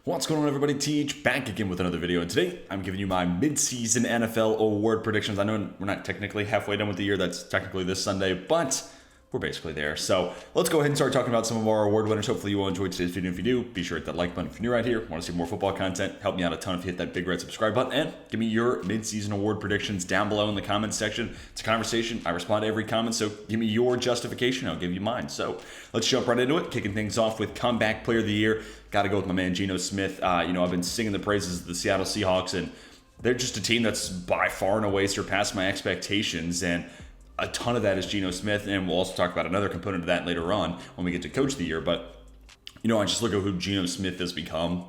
What's going on, everybody? TH back again with another video, and today I'm giving you my mid-season NFL award predictions. I know we're not technically halfway done with the year, that's technically this Sunday, but we're basically there. So let's go ahead and start talking about some of our award winners. Hopefully you will enjoy today's video. If you do, be sure to hit that like button. If you're new right here, want to see more football content, help me out a ton if you hit that big red subscribe button, and give me your mid-season award predictions down below in the comments section. It's a conversation. I respond to every comment, so give me your justification. I'll give you mine. So let's jump right into it, kicking things off with comeback player of the year. Got to go with my man Geno Smith. I've been singing the praises of the Seattle Seahawks, and they're just a team that's by far and away surpassed my expectations, and a ton of that is Geno Smith, and we'll also talk about another component of that later on when we get to Coach of the Year. But, I just look at who Geno Smith has become.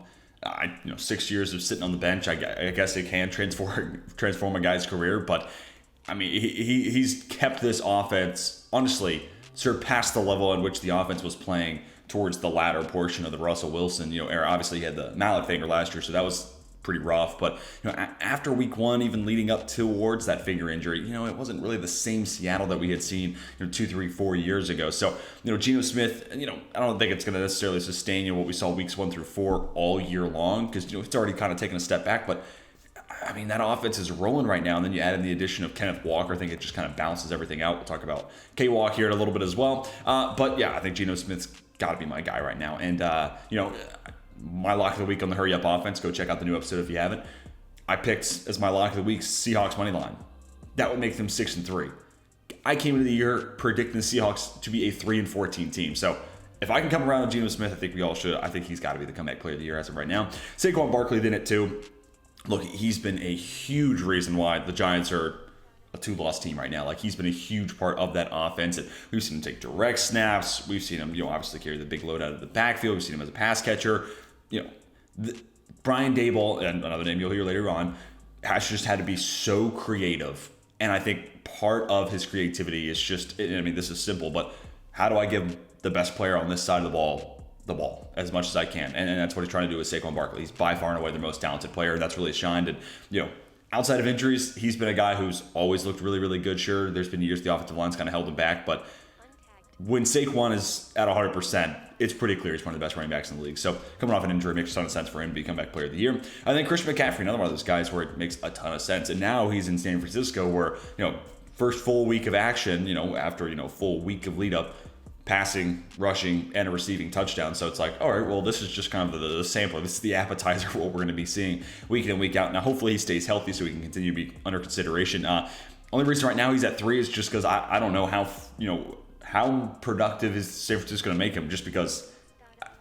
6 years of sitting on the bench, I guess it can transform a guy's career. But, he's kept this offense, honestly, surpassed the level in which the offense was playing towards the latter portion of the Russell Wilson, era. Obviously, he had the mallet finger last year, so that was pretty rough. But after week one, even leading up towards that finger injury, it wasn't really the same Seattle that we had seen 2, 3, 4 years ago. So Geno Smith, I don't think it's going to necessarily sustain what we saw weeks 1 through 4 all year long, because it's already kind of taken a step back. But that offense is rolling right now, and then you add in the addition of Kenneth Walker. I think it just kind of balances everything out. We'll talk about K-Walk here in a little bit as well. But yeah, I think Geno Smith's got to be my guy right now. And my lock of the week on the hurry up offense, go check out the new episode if you haven't. I picked as my lock of the week Seahawks money line. That would make them 6-3. I came into the year predicting the Seahawks to be a 3-14 team. So if I can come around on Geno Smith, I think we all should. I think he's got to be the comeback player of the year as of right now. Saquon Barkley in it too. Look, he's been a huge reason why the Giants are a 2-loss team right now. He's been a huge part of that offense, and we've seen him take direct snaps. We've seen him, obviously carry the big load out of the backfield. We've seen him as a pass catcher. Brian Daboll, and another name you'll hear later on, has just had to be so creative. And I think part of his creativity is just, this is simple, but how do I give the best player on this side of the ball as much as I can? And that's what he's trying to do with Saquon Barkley. He's by far and away the most talented player. That's really shined. And, outside of injuries, he's been a guy who's always looked really, really good. Sure, there's been years the offensive line's kind of held him back, but when Saquon is at 100%, it's pretty clear he's one of the best running backs in the league. So coming off an injury makes a ton of sense for him to be comeback player of the year. I think Christian McCaffrey, another one of those guys where it makes a ton of sense. And now he's in San Francisco where, first full week of action, after, full week of lead up, passing, rushing, and a receiving touchdown. So it's like, all right, well, this is just kind of the sampler. This is the appetizer for what we're going to be seeing week in and week out. Now, hopefully he stays healthy so he can continue to be under consideration. Only reason right now he's at 3 is just because I don't know how productive is San Francisco going to make him, just because,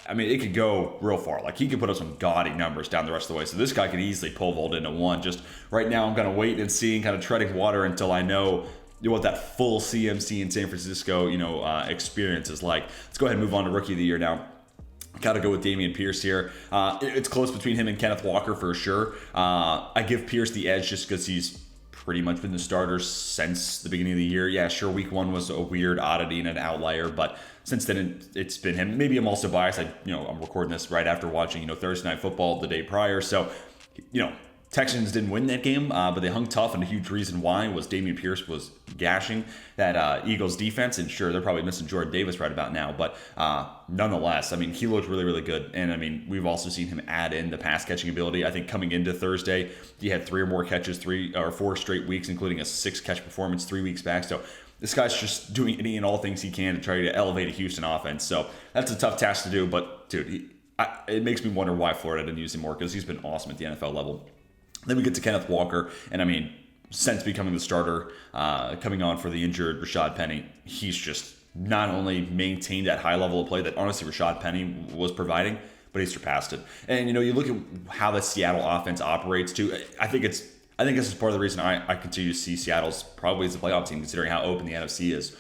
it could go real far. He could put up some gaudy numbers down the rest of the way. So this guy could easily pole vault into 1. Just right now I'm going to wait and see and kind of treading water until I know what that full CMC in San Francisco, experience is like. Let's go ahead and move on to Rookie of the Year now. Got to go with Dameon Pierce here. It's close between him and Kenneth Walker for sure. I give Pierce the edge just because he's pretty much been the starter since the beginning of the year. Yeah, sure, week 1 was a weird oddity and an outlier, but since then it's been him. Maybe I'm also biased. I'm recording this right after watching, Thursday Night Football the day prior. So, Texans didn't win that game, but they hung tough, and a huge reason why was Dameon Pierce was gashing that Eagles defense, and sure, they're probably missing Jordan Davis right about now, but nonetheless, he looked really, really good, and we've also seen him add in the pass catching ability. I think coming into Thursday, he had 3 or more catches, 3 or 4 straight weeks, including a 6-catch performance 3 weeks back, so this guy's just doing any and all things he can to try to elevate a Houston offense, so that's a tough task to do, but dude, it makes me wonder why Florida didn't use him more, because he's been awesome at the NFL level. Then we get to Kenneth Walker, and since becoming the starter, coming on for the injured Rashad Penny, he's just not only maintained that high level of play that honestly Rashad Penny was providing, but he surpassed it. And you look at how the Seattle offense operates too. I think this is part of the reason I continue to see Seattle's probably as a playoff team, considering how open the NFC is.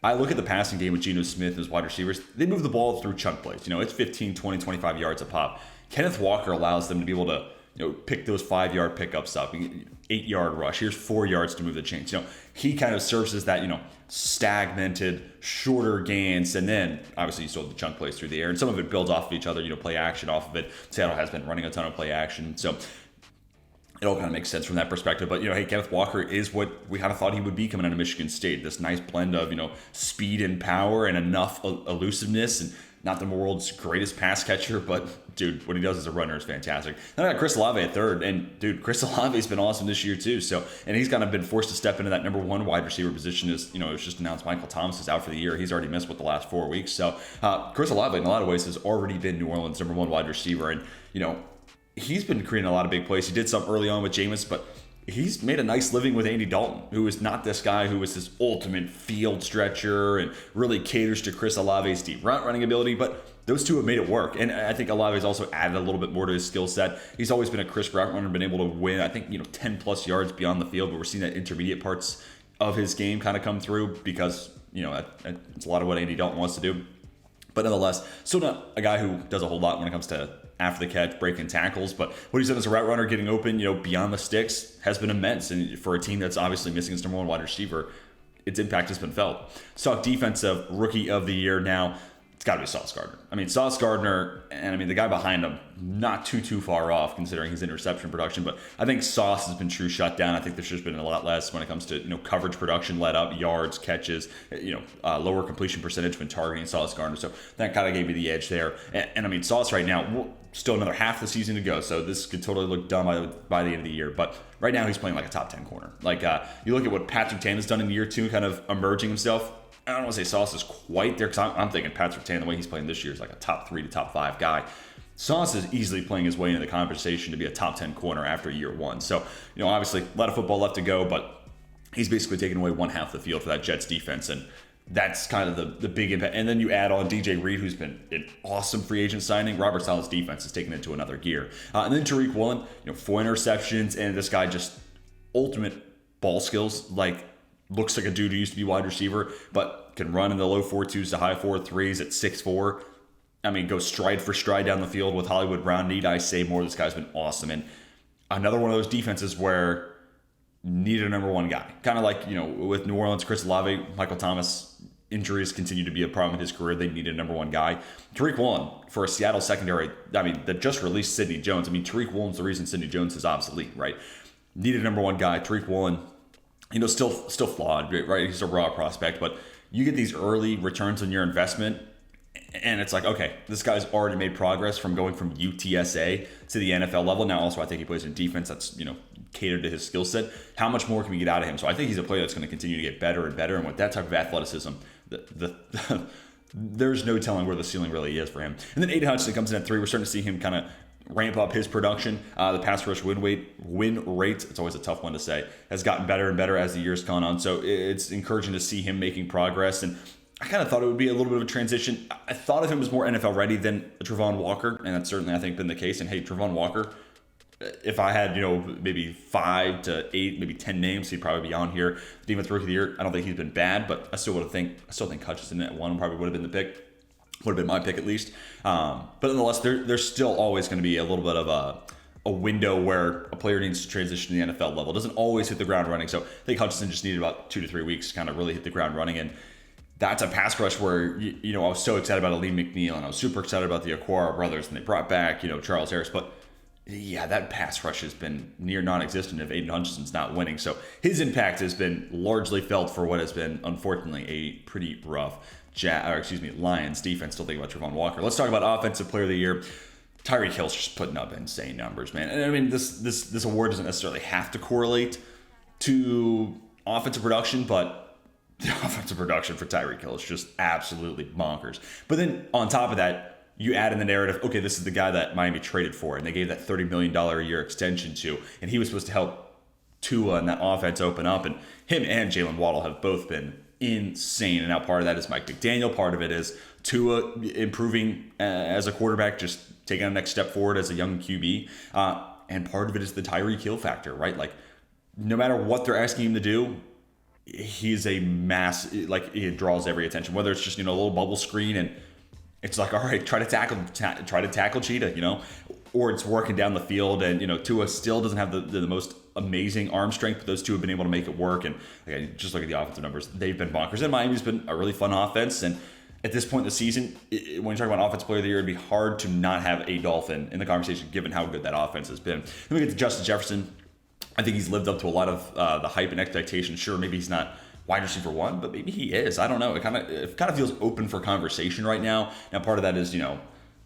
I look at the passing game with Geno Smith and his wide receivers. They move the ball through chunk plays. It's 15, 20, 25 yards a pop. Kenneth Walker allows them to be able to pick those 5-yard pickups up, 8-yard rush. Here's 4 yards to move the chains. He kind of serves as that, stagnated, shorter gains, and then obviously you still have the chunk plays through the air, and some of it builds off of each other. Play action off of it. Seattle has been running a ton of play action, so it all kind of makes sense from that perspective. But, hey, Kenneth Walker is what we kind of thought he would be coming out of Michigan State. This nice blend of, speed and power and enough elusiveness, and not the world's greatest pass catcher, but, dude, what he does as a runner is fantastic. Then I got Chris Olave at third, and, dude, Chris Olave's been awesome this year, too. So, and he's kind of been forced to step into that number one wide receiver position. As, it was just announced Michael Thomas is out for the year. He's already missed with the last 4 weeks. So, Chris Olave, in a lot of ways, has already been New Orleans' number one wide receiver. And, he's been creating a lot of big plays. He did some early on with Jameis, but he's made a nice living with Andy Dalton, who is not this guy who is this ultimate field stretcher and really caters to Chris Olave's deep running ability. But those two have made it work. And I think Olave's also added a little bit more to his skill set. He's always been a crisp route runner, been able to win, I think, 10 plus yards beyond the field, but we're seeing that intermediate parts of his game kind of come through because, it's a lot of what Andy Dalton wants to do. But nonetheless, still not a guy who does a whole lot when it comes to after the catch, breaking tackles. But what he's done as a route runner, getting open, beyond the sticks, has been immense. And for a team that's obviously missing its number one wide receiver, its impact has been felt. Stock defensive rookie of the year now. It's got to be Sauce Gardner. Sauce Gardner, and the guy behind him, not too far off considering his interception production. But I think Sauce has been true shut down. I think there's just been a lot less when it comes to coverage production, let up, yards, catches, lower completion percentage when targeting Sauce Gardner. So that kind of gave me the edge there. And Sauce right now, still another half the season to go. So this could totally look dumb by the end of the year. But right now he's playing like a top 10 corner. You look at what Patrick Tan has done in year two, kind of emerging himself. I don't want to say Sauce is quite there because I'm thinking Patrick Tan, the way he's playing this year, is like a top 3 to top 5 guy. Sauce is easily playing his way into the conversation to be a top 10 corner after year one. So, obviously, a lot of football left to go, but he's basically taking away one half the field for that Jets defense. And that's kind of the big impact. And then you add on DJ Reed, who's been an awesome free agent signing. Robert Sala's defense is taken into another gear. And then Tariq Woolen, 4 interceptions, and this guy just ultimate ball skills, looks like a dude who used to be wide receiver, but can run in the low 4.2s to high 4.3s at 6'4". Go stride for stride down the field with Hollywood Brown. Need I say more? This guy's been awesome. And another one of those defenses where need a number one guy. Kind of like, with New Orleans, Chris Olave, Michael Thomas, injuries continue to be a problem in his career. They need a number one guy. Tariq Woolen for a Seattle secondary, that just released Sidney Jones. Tariq Woolen's the reason Sidney Jones is obsolete, right? Needed a number one guy. Tariq Woolen, still flawed, right? He's a raw prospect, but you get these early returns on your investment, and it's like, okay, this guy's already made progress from going from UTSA to the NFL level. Now, also, I think he plays in defense that's, catered to his skill set. How much more can we get out of him? So I think he's a player that's going to continue to get better and better, and with that type of athleticism, there's no telling where the ceiling really is for him. And then Aiden Hutchinson comes in at 3. We're starting to see him kind of ramp up his production. The pass rush win rate, it's always a tough one to say, has gotten better and better as the years gone on. So it's encouraging to see him making progress. And I kind of thought it would be a little bit of a transition. I thought of him as more NFL ready than Travon Walker, and that's certainly, I think, been the case. And hey, Travon Walker, if I had, maybe 5 to 8, maybe 10 names, he'd probably be on here. Defensive Rookie of the Year, I don't think he's been bad, but I still think Hutchinson at 1 probably would have been the pick. Would have been my pick at least. But nonetheless, there's still always going to be a little bit of a window where a player needs to transition to the NFL level. It doesn't always hit the ground running. So I think Hutchinson just needed about 2 to 3 weeks to kind of really hit the ground running. And that's a pass rush where, I was so excited about Aleem McNeil, and I was super excited about the Aquara brothers, and they brought back, Charles Harris. But yeah, that pass rush has been near non-existent if Aiden Hutchinson's not winning. So his impact has been largely felt for what has been, unfortunately, a pretty rough Lions defense. Still thinking about Travon Walker. Let's talk about Offensive Player of the Year. Tyreek Hill's just putting up insane numbers, man. And this award doesn't necessarily have to correlate to offensive production, but the offensive production for Tyreek Hill is just absolutely bonkers. But then on top of that, you add in the narrative, okay, this is the guy that Miami traded for, and they gave that $30 million a year extension to, and he was supposed to help Tua and that offense open up, and him and Jalen Waddle have both been insane. And now part of that is Mike McDaniel, part of it is Tua improving as a quarterback, just taking a next step forward as a young QB, and part of it is the Tyreek Hill factor, right? No matter what they're asking him to do, he's a mass, he draws every attention, whether it's just, a little bubble screen and it's like, all right, try to tackle Cheetah, or it's working down the field, and Tua still doesn't have the most amazing arm strength, but those two have been able to make it work. And again, just look at the offensive numbers; they've been bonkers. And Miami's been a really fun offense. And at this point in the season, when you talk about Offensive Player of the Year, it'd be hard to not have a Dolphin in the conversation, given how good that offense has been. Then we get to Justin Jefferson. I think he's lived up to a lot of the hype and expectations. Sure, maybe he's not wide receiver one, but maybe he is. I don't know. It kind of feels open for conversation right now. Now, part of that is,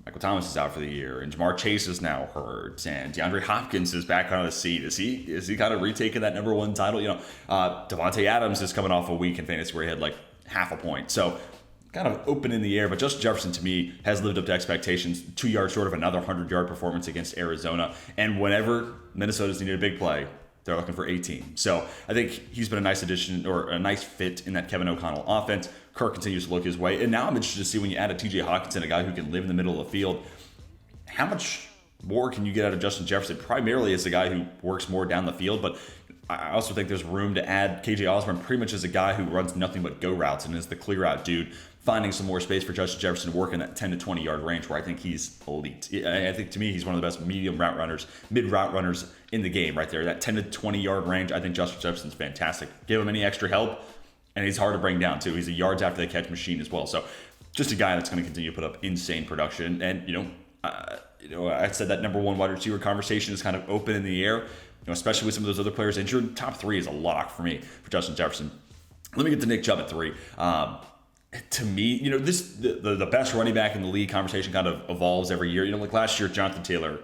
Michael Thomas is out for the year, and Jamar Chase is now hurt, and DeAndre Hopkins is back on the seat. Is he kind of retaking that number one title? Devontae Adams is coming off a week in fantasy where he had like half a point. So kind of open in the air, but Justin Jefferson to me has lived up to expectations. 2 yards short of another 100-yard performance against Arizona. And whenever Minnesota's needed a big play, they're looking for 18. So I think he's been a nice addition or a nice fit in that Kevin O'Connell offense. Kirk continues to look his way. And now I'm interested to see when you add a TJ Hawkinson, a guy who can live in the middle of the field, how much more can you get out of Justin Jefferson? Primarily as a guy who works more down the field, but I also think there's room to add KJ Osborne pretty much as a guy who runs nothing but go routes and is the clear out dude, finding some more space for Justin Jefferson to work in that 10 to 20 yard range where I think he's elite. I think to me, he's one of the best medium route runners, mid route runners in the game right there. That 10 to 20 yard range, I think Justin Jefferson's fantastic. Give him any extra help, and he's hard to bring down too. He's a yards after the catch machine as well. So just a guy that's going to continue to put up insane production. And, I said that number one wide receiver conversation is kind of open in the air. Especially with some of those other players injured, top three is a lock for me for Justin Jefferson. Let me get to Nick Chubb at 3. To me, the best running back in the league conversation kind of evolves every year. Like last year, Jonathan Taylor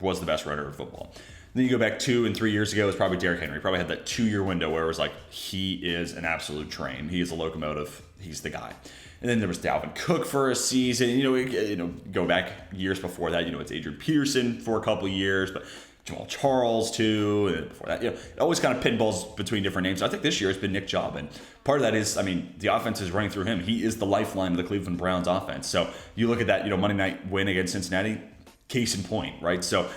was the best runner in football. Then you go back 2 and 3 years ago, it was probably Derrick Henry. Probably had that 2-year window where it was like, he is an absolute train. He is a locomotive. He's the guy. And then there was Dalvin Cook for a season. Go back years before that. It's Adrian Peterson for a couple of years, but Jamal Charles too, and before that, it always kind of pinballs between different names. I think this year it's been Nick Chubb, and part of that is, the offense is running through him. He is the lifeline of the Cleveland Browns offense. So you look at that, Monday night win against Cincinnati, case in point, right? So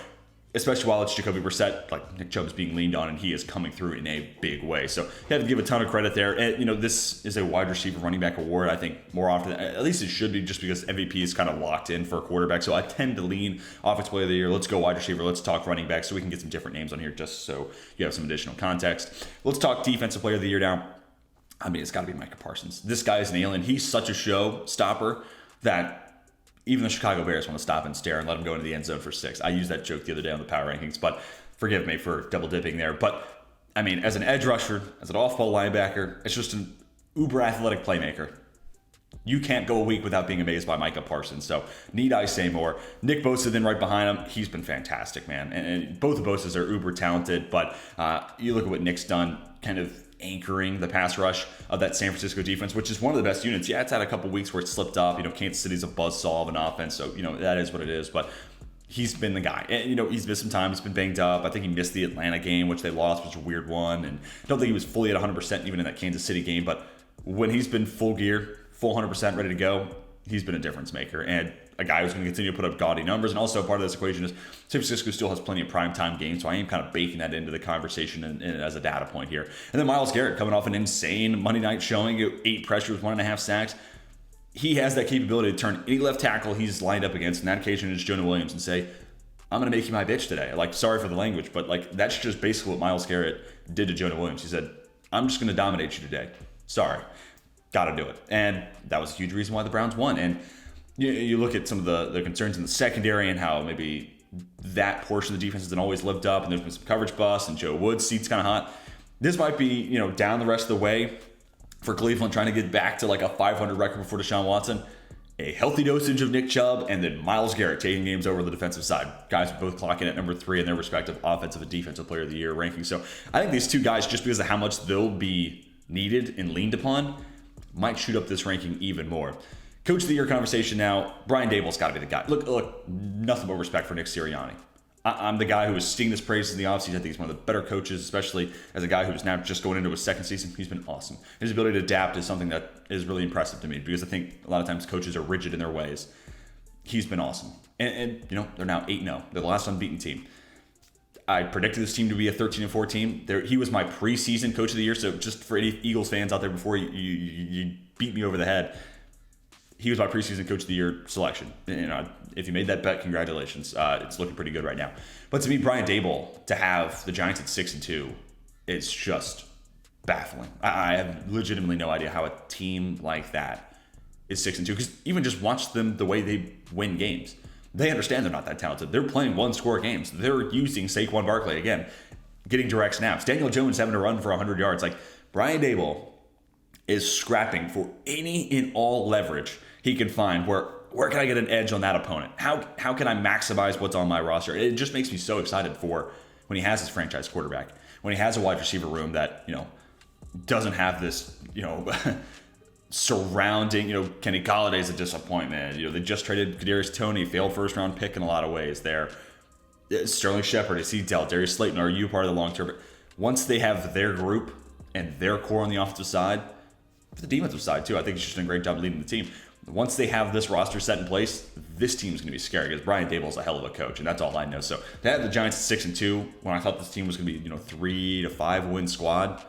especially while it's Jacoby Brissett, like Nick Chubb is being leaned on, and he is coming through in a big way. So you have to give a ton of credit there. And, this is a wide receiver running back award, I think, more often. At least it should be, just because MVP is kind of locked in for a quarterback. So I tend to lean offensive player of the year. Let's go wide receiver. Let's talk running back so we can get some different names on here just so you have some additional context. Let's talk defensive player of the year now. It's got to be Micah Parsons. This guy is an alien. He's such a show stopper that even the Chicago Bears want to stop and stare and let him go into the end zone for 6. I used that joke the other day on the power rankings, but forgive me for double dipping there. But, as an edge rusher, as an off-ball linebacker, it's just an uber athletic playmaker. You can't go a week without being amazed by Micah Parsons. So need I say more? Nick Bosa then right behind him. He's been fantastic, man. And both of Bosa's are uber talented, but you look at what Nick's done, kind of anchoring the pass rush of that San Francisco defense, which is one of the best units. Yeah, it's had a couple weeks where it slipped up. Kansas City's a buzzsaw of an offense, so that is what it is. But he's been the guy. And he's missed some time. He's been banged up. I think he missed the Atlanta game, which they lost, which was a weird one. And I don't think he was fully at 100% even in that Kansas City game. But when he's been full gear, full 100% ready to go, he's been a difference maker. And a guy who's going to continue to put up gaudy numbers. And also part of this equation is San Francisco still has plenty of primetime games, so I am kind of baking that into the conversation and as a data point here. And then Myles Garrett coming off an insane Monday night showing, 8 pressures, 1.5 sacks. He has that capability to turn any left tackle he's lined up against, and that occasion is Jonah Williams, and say, I'm going to make you my bitch today. Sorry for the language, but that's just basically what Myles Garrett did to Jonah Williams. He said, I'm just going to dominate you today. Sorry. Got to do it. And that was a huge reason why the Browns won. And you look at some of the concerns in the secondary and how maybe that portion of the defense hasn't always lived up, and there's been some coverage busts, and Joe Woods' seat's kind of hot. This might be, down the rest of the way for Cleveland trying to get back to like a 500 record before Deshaun Watson. A healthy dosage of Nick Chubb, and then Myles Garrett taking games over the defensive side. Guys are both clocking at number 3 in their respective offensive and defensive player of the year rankings. So I think these two guys, just because of how much they'll be needed and leaned upon, might shoot up this ranking even more. Coach of the year conversation now, Brian Daboll's got to be the guy. Look, nothing but respect for Nick Sirianni. I'm the guy who is singing this praise in the offseason. I think he's one of the better coaches, especially as a guy who's now just going into his second season. He's been awesome. His ability to adapt is something that is really impressive to me, because I think a lot of times coaches are rigid in their ways. He's been awesome. And they're now 8-0. They're the last unbeaten team. I predicted this team to be a 13-4 team. He was my preseason coach of the year, so just for any Eagles fans out there, before you beat me over the head, he was my preseason coach of the year selection. If you made that bet, congratulations. It's looking pretty good right now. But to me, Brian Daboll, to have the Giants at 6-2, it's just baffling. I have legitimately no idea how a team like that is 6-2, because even just watch them, the way they win games. They understand they're not that talented. They're playing one-score games. They're using Saquon Barkley again. getting direct snaps. Daniel Jones having to run for 100 yards. Like, Brian Daboll is scrapping for any and all leverage he can find. Where can I get an edge on that opponent? How can I maximize what's on my roster? It just makes me so excited for when he has his franchise quarterback, when he has a wide receiver room that, doesn't have this, surrounding, Kenny Galladay's a disappointment. They just traded Kadarius Toney, failed first round pick in a lot of ways there. Sterling Shepard, Dell, Darius Slayton, are you part of the long term? Once they have their group and their core on the offensive side, for the defensive side too, I think he's just done a great job leading the team. Once they have this roster set in place, this team's going to be scary because Brian Daboll's a hell of a coach, and that's all I know. So to have the Giants at 6-2 when I thought this team was going to be 3 to 5 win squad,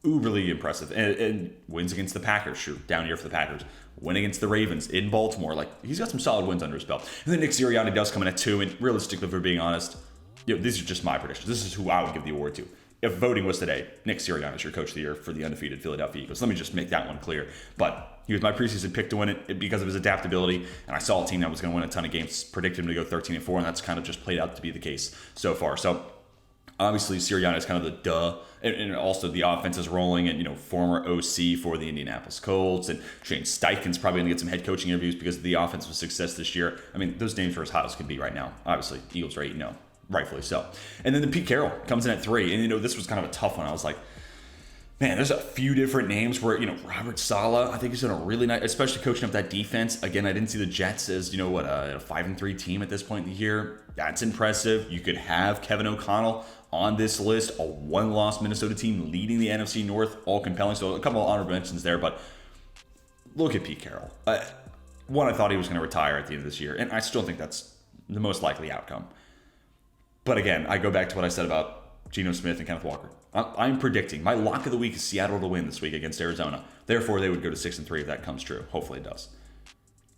uberly impressive. And wins against the Packers, sure, down year for the Packers. Win against the Ravens in Baltimore, like he's got some solid wins under his belt. And then Nick Sirianni does come in at 2, and realistically, if we're being honest, these are just my predictions. This is who I would give the award to. If voting was today, Nick Sirianni is your coach of the year for the undefeated Philadelphia Eagles. Let me just make that one clear. But he was my preseason pick to win it because of his adaptability. And I saw a team that was going to win a ton of games, predicted him to go 13-4, and that's kind of just played out to be the case so far. So obviously Sirianni is kind of the duh. And also the offense is rolling, and former OC for the Indianapolis Colts, and Shane Steichen's probably going to get some head coaching interviews because of the offensive success this year. I mean, those names are as hot as could be right now. Obviously, Eagles are 8-0. Rightfully so. And then the Pete Carroll comes in at 3. And, this was kind of a tough one. I was like, man, there's a few different names where, Robert Saleh, I think he's done a really nice, especially coaching up that defense. Again, I didn't see the Jets as, a 5-3 team at this point in the year. That's impressive. You could have Kevin O'Connell on this list, a one-loss Minnesota team leading the NFC North, all compelling. So a couple of honorable mentions there, but look at Pete Carroll. One, I thought he was going to retire at the end of this year, and I still think that's the most likely outcome. But again, I go back to what I said about Geno Smith and Kenneth Walker. I'm predicting my lock of the week is Seattle to win this week against Arizona. Therefore, they would go to 6-3 if that comes true. Hopefully it does.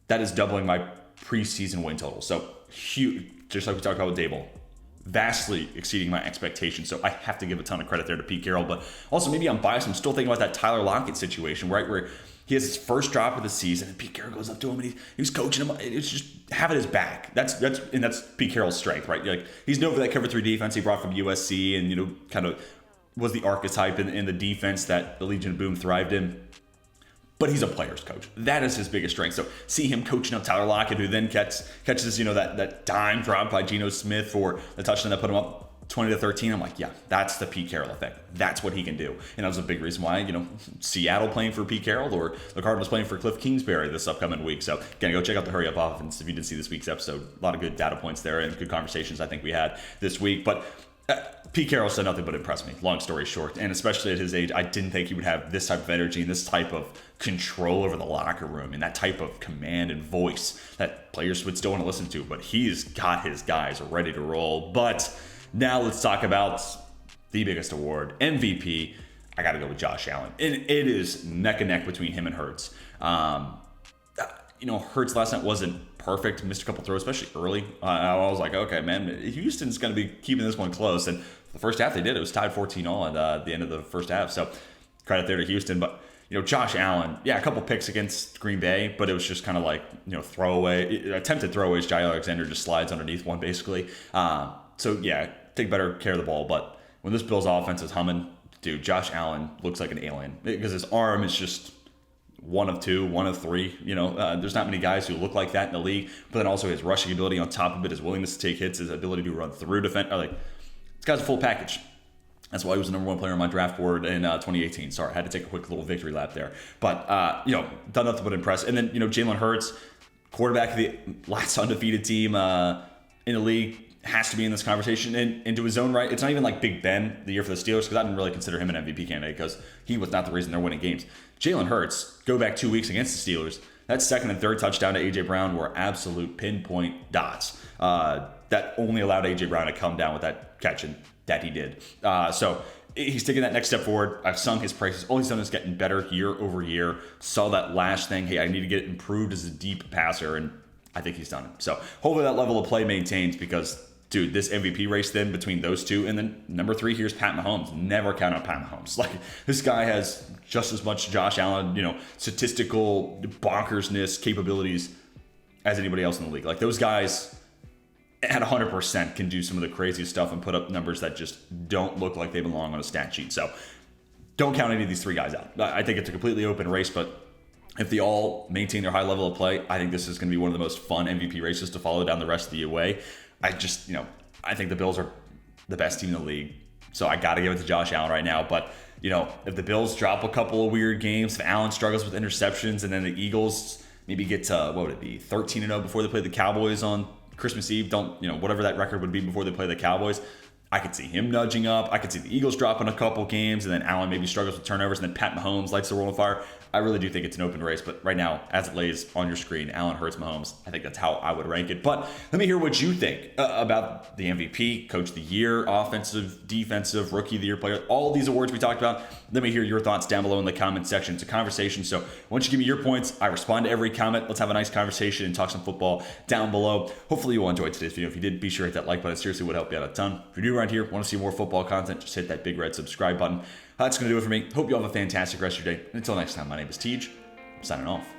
That is doubling my preseason win total. So huge, just like we talked about with Daboll, vastly exceeding my expectations. So I have to give a ton of credit there to Pete Carroll. But also maybe I'm biased. I'm still thinking about that Tyler Lockett situation, right, where he has his first drop of the season, and Pete Carroll goes up to him, and he's coaching him. It's just having his back. That's Pete Carroll's strength, right? Like, he's known for that cover 3 defense he brought from USC, and kind of was the archetype in the defense that the Legion of Boom thrived in. But he's a player's coach. That is his biggest strength. So see him coaching up Tyler Lockett, who then catches that dime drop by Geno Smith for the touchdown that put him up 20-13. I'm like, yeah, that's the Pete Carroll effect. That's what he can do. And that was a big reason why, Seattle playing for Pete Carroll or the Cardinals playing for Cliff Kingsbury this upcoming week. So again, go check out the Hurry Up Offense if you didn't see this week's episode. A lot of good data points there and good conversations I think we had this week. But Pete Carroll said nothing but impressed me, long story short. And especially at his age, I didn't think he would have this type of energy and this type of control over the locker room and that type of command and voice that players would still want to listen to. But he's got his guys ready to roll. But now let's talk about the biggest award, MVP. I got to go with Josh Allen. And it is neck and neck between him and Hurts. Hurts last night wasn't perfect, missed a couple throws, especially early. I was like, okay, man, Houston's going to be keeping this one close. And the first half they did. It was tied 14-all at the end of the first half. So credit there to Houston. But, Josh Allen, a couple picks against Green Bay, but it was just kind of like, attempted throwaways. Jair Alexander just slides underneath one, basically. Take better care of the ball. But when this Bills offense is humming, dude, Josh Allen looks like an alien because his arm is just one of 2, one of 3. There's not many guys who look like that in the league. But then also his rushing ability on top of it, his willingness to take hits, his ability to run through defense. This guy's a full package. That's why he was the number 1 player on my draft board in 2018. Sorry, I had to take a quick little victory lap there. But, done nothing but impress. And then, Jalen Hurts, quarterback of the last undefeated team in the league, has to be in this conversation into his own right. It's not even like Big Ben the year for the Steelers, because I didn't really consider him an MVP candidate because he was not the reason they're winning games. Jalen Hurts, go back 2 weeks against the Steelers, that second and third touchdown to A.J. Brown were absolute pinpoint dots. That only allowed A.J. Brown to come down with that catch, and that he did. So he's taking that next step forward. I've sung his praises. All he's done is getting better year over year. Saw that last thing. Hey, I need to get improved as a deep passer, and I think he's done it. So hopefully that level of play maintains because, dude, this MVP race then between those two, and then number 3 here's Pat Mahomes. Never count out Pat Mahomes. Like, this guy has just as much Josh Allen, statistical bonkersness capabilities as anybody else in the league. Like, those guys at 100% can do some of the craziest stuff and put up numbers that just don't look like they belong on a stat sheet. So don't count any of these three guys out. I think it's a completely open race, but if they all maintain their high level of play, I think this is going to be one of the most fun MVP races to follow down the rest of the way. I just, I think the Bills are the best team in the league. So I got to give it to Josh Allen right now. But, if the Bills drop a couple of weird games, if Allen struggles with interceptions, and then the Eagles maybe get to, 13-0 before they play the Cowboys on Christmas Eve, whatever that record would be before they play the Cowboys, I could see him nudging up. I could see the Eagles dropping a couple games, and then Allen maybe struggles with turnovers, and then Pat Mahomes lights the world on fire. I really do think it's an open race, but right now, as it lays on your screen, Allen hurts Mahomes. I think that's how I would rank it. But let me hear what you think about the MVP, Coach of the Year, Offensive, Defensive, Rookie of the Year player, all these awards we talked about. Let me hear your thoughts down below in the comment section. It's a conversation, so once you give me your points, I respond to every comment. Let's have a nice conversation and talk some football down below. Hopefully you will enjoy today's video. If you did, be sure to hit that like button. It seriously would help you out a ton. If you're new around here, want to see more football content, just hit that big red subscribe button. That's going to do it for me. Hope you all have a fantastic rest of your day. And until next time, my name is Tej. I'm signing off.